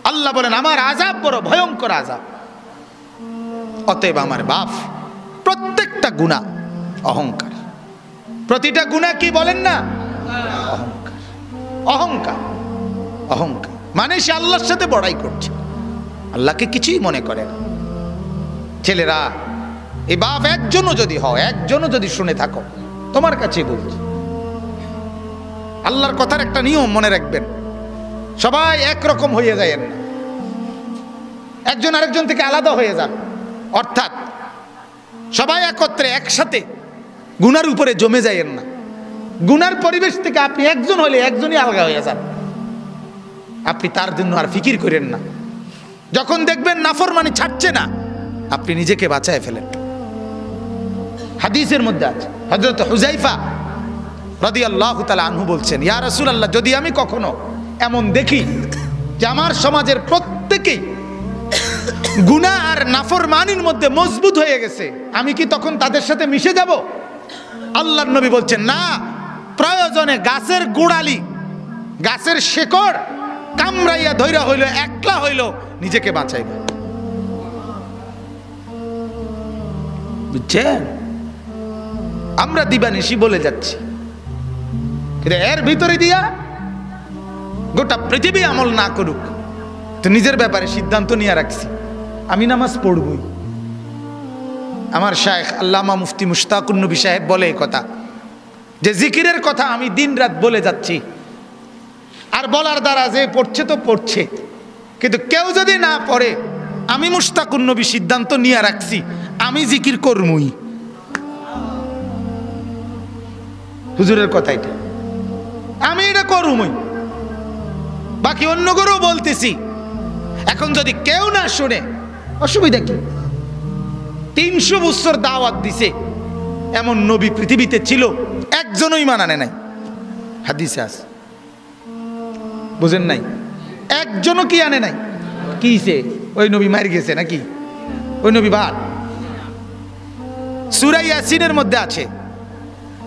আল্লাহ বলেন আমার আযাব বড় ভয়ঙ্কর আযাব। অতএব আমার বাপ, প্রত্যেকটা গুনাহ অহংকার, প্রতিটা গুনাহ কি বলেন না? অহংকার। অহংকার, অহংকার মানে সে আল্লাহর সাথে বড়াই করছে, আল্লাহকে কিছুই মনে করে না। ছেলেরা, এই বাপ একজনও যদি হয়, একজনও যদি শুনে থাকো, তোমার কাছে বলছি, আল্লাহর কথার একটা নিয়ম মনে রাখবেন, সবাই একরকম হয়ে যায়েন না, একজন আরেকজন থেকে আলাদা হয়ে যান। অর্থাৎ সবাই একত্রে একসাথে গুনার উপরে জমে যায়েন না। গুনার পরিবেশ থেকে আপনি একজন হলে একজনই আলগা হয়ে যান, আপনি তার জন্য আর ফিকির করেন না। যখন দেখবেন নাফরমানি ছাড়ছে না, আপনি নিজেকে বাঁচায় ফেলেন। হাদিসের মধ্যে আছে, হযরত হুযায়ফা রাদিয়াল্লাহু তাআলা আনহু বলছেন, ইয়া রাসূলুল্লাহ, যদি আমি কখনো এমন দেখি যে আমার সমাজের প্রত্যেকেই গুনাহ আর নাফরমানির মধ্যে মজবুত হয়ে গেছে, আমি কি তখন তাদের সাথে মিশে যাব? আল্লাহর নবী বলছেন, না, প্রয়োজনে গাছের গোড়ালি, গাছের শেকড় কামড়াইয়া ধইরা হইল, একলা হইল, নিজেকে বাঁচাইবে। বুঝছেন? আমরা দিবানিশি বলে যাচ্ছি, কিন্তু এর ভিতরে দিয়া গোটা পৃথিবী আমল না করুক, তো নিজের ব্যাপারে সিদ্ধান্ত নিয়ে রাখছি আমি নামাজ পড়বই। আমার শায়েখ আল্লামা মুফতি মুশতাকুন নবী সাহেব বলে এই কথা, যে জিকিরের কথা আমি দিন রাত বলে যাচ্ছি, আর বলার দ্বারা যে পড়ছে তো পড়ছে, কিন্তু কেউ যদি না পড়ে, আমি মুশতাকুন নবী সিদ্ধান্ত নিয়ে রাখছি আমি জিকির করবই। হুজুরের কথা এটা, আমি এটা করবই, বাকি অন্য করেও বলতেছি। এখন যদি কেউ না শুনে, অসুবিধা কি? 300 বছর দাওয়াত দিছে, এমন নবী পৃথিবীতে ছিল, একজনই মানানে নাই। হাদিসে আছে, বুঝেন নাই? একজনও কি আনে নাই? কিছে? ওই নবী মার গেছে নাকি? ওই নবী বাদ। সূরা ইয়াসিনের মধ্যে আছে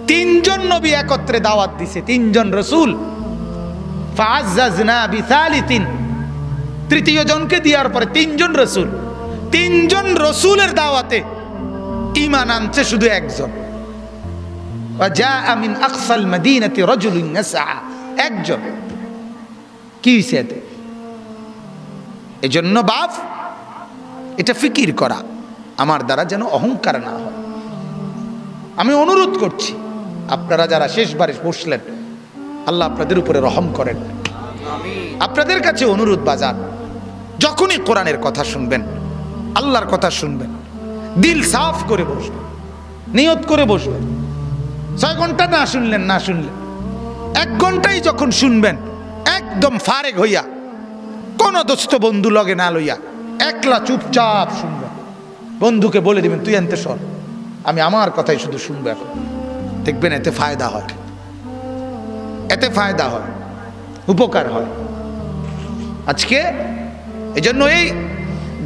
3 জন নবী একত্রে দাওয়াত দিছে, 3 জন রাসূল। ফাআজ্জাজনা বিসালিতিন, তৃতীয় জনকে দেওয়ার পরে 3 জন রাসূল, 3 জন রাসূলের দাওয়াতে ঈমান আনছে শুধু একজন। ওয়াজা মিন আকসাল মদিনাতি রাজুলুন ইয়াসআ, একজন। কি হইছে এতে? এজন্য বাপ, এটা ফিকির করা আমার দ্বারা যেন অহংকার না হয়। আমি অনুরোধ করছি, আপনারা যারা শেষবারে বসলেন, আল্লাহ আপনাদের উপরে রহম করেন। আপনাদের কাছে অনুরোধ বাজার, যখনই কোরআনের কথা শুনবেন, আল্লাহর কথা শুনবেন, দিল সাফ করে বসবেন, নিয়ত করে বসবেন। 6 ঘন্টা না শুনলেন, 1 ঘন্টাই যখন শুনবেন, একদম ফারেক হইয়া, কোন দোস্ত বন্ধু লগে না লইয়া, একলা চুপচাপ শুনবেন। বন্ধুকে বলে দিবেন, তুই আনতে সর, আমি আমার কথাই শুধু শুনবো। এখন দেখবেন এতে ফায়দা হয়, এতে ফায়দা হয়, উপকার হয়। আজকে এজন্য এই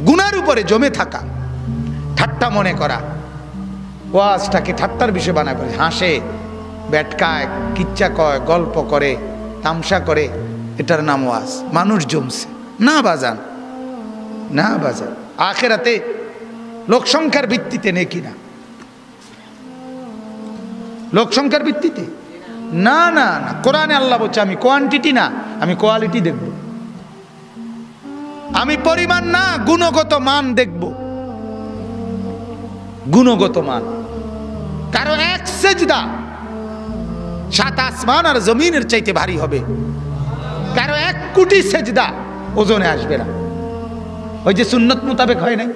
গুনার উপরে জমে থাকা, ঠাট্টা মনে করা, ওয়াজটাকে ঠাট্টার বিষয় বানা করে, হাসে, ব্যাটকায়, কিচ্ছা কয়, গল্প করে, তামসা করে, এটার নাম ওয়াজ। মানুষ জমছে না বাজান, না বাজান। আখেরাতে লোকসংখ্যার ভিত্তিতে নেকি না, লোকসংখ্যার ভিত্তিতে না, না না। কোরআনে আল্লাহ বলছে, আমি কোয়ান্টিটি না, আমি কোয়ালিটি দেখব। আমি পরিমাণ না, গুণগত মান দেখব, গুণগত মান। কারো এক সেজদা 7 আসমান আর জমিনের চাইতে ভারী হবে, কারো 1 কোটি সেজদা ওজনে আসবে না। ওই যে সুন্নত মোতাবেক হয় নাই,